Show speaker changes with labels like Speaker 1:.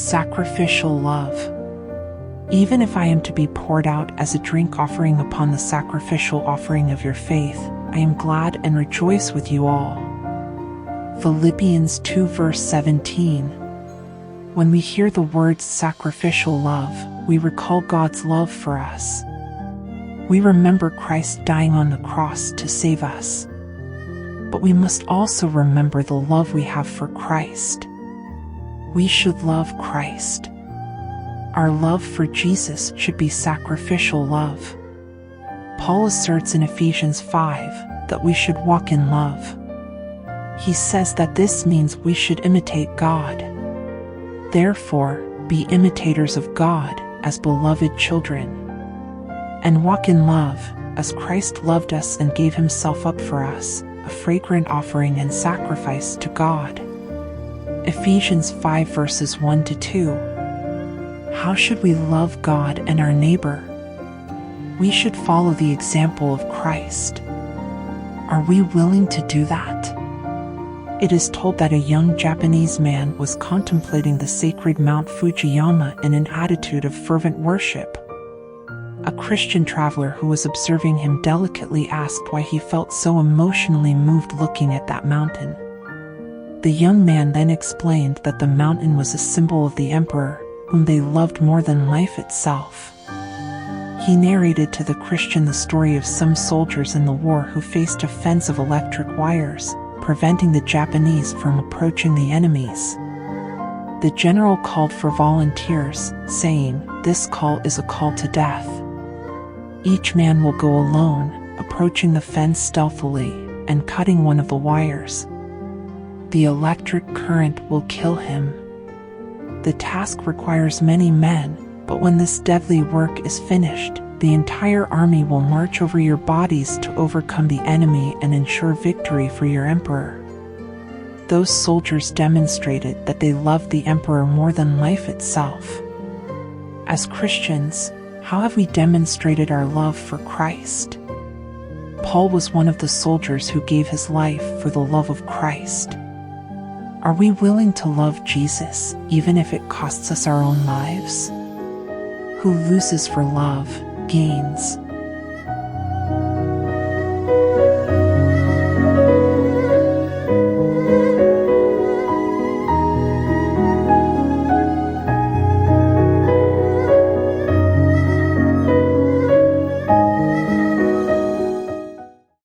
Speaker 1: Sacrificial love. Even if I am to be poured out as a drink offering upon the sacrificial offering of your faith, I am glad and rejoice with you all. Philippians 2 verse 17. When we hear the words sacrificial love, we recall God's love for us. We remember Christ dying on the cross to save us. But we must also remember the love we have for Christ. We should love Christ. Our love for Jesus should be sacrificial love. Paul asserts in Ephesians 5 that we should walk in love. He says that this means we should imitate God. Therefore, be imitators of God as beloved children, and walk in love as Christ loved us and gave himself up for us, a fragrant offering and sacrifice to God. Ephesians 5 verses 1 to 2. How should we love God and our neighbor? We should follow the example of Christ. Are we willing to do that? It is told that a young Japanese man was contemplating the sacred Mount Fujiyama in an attitude of fervent worship. A Christian traveler who was observing him delicately asked why he felt so emotionally moved looking at that mountain. The young man then explained that the mountain was a symbol of the emperor, whom they loved more than life itself. He narrated to the Christian the story of some soldiers in the war who faced a fence of electric wires, preventing the Japanese from approaching the enemies. The general called for volunteers, saying, "This call is a call to death. Each man will go alone, approaching the fence stealthily, and cutting one of the wires. The electric current will kill him. The task requires many men, but when this deadly work is finished, the entire army will march over your bodies to overcome the enemy and ensure victory for your emperor." Those soldiers demonstrated that they loved the emperor more than life itself. As Christians, how have we demonstrated our love for Christ? Paul was one of the soldiers who gave his life for the love of Christ. Are we willing to love Jesus, even if it costs us our own lives? Who loses for love, gains.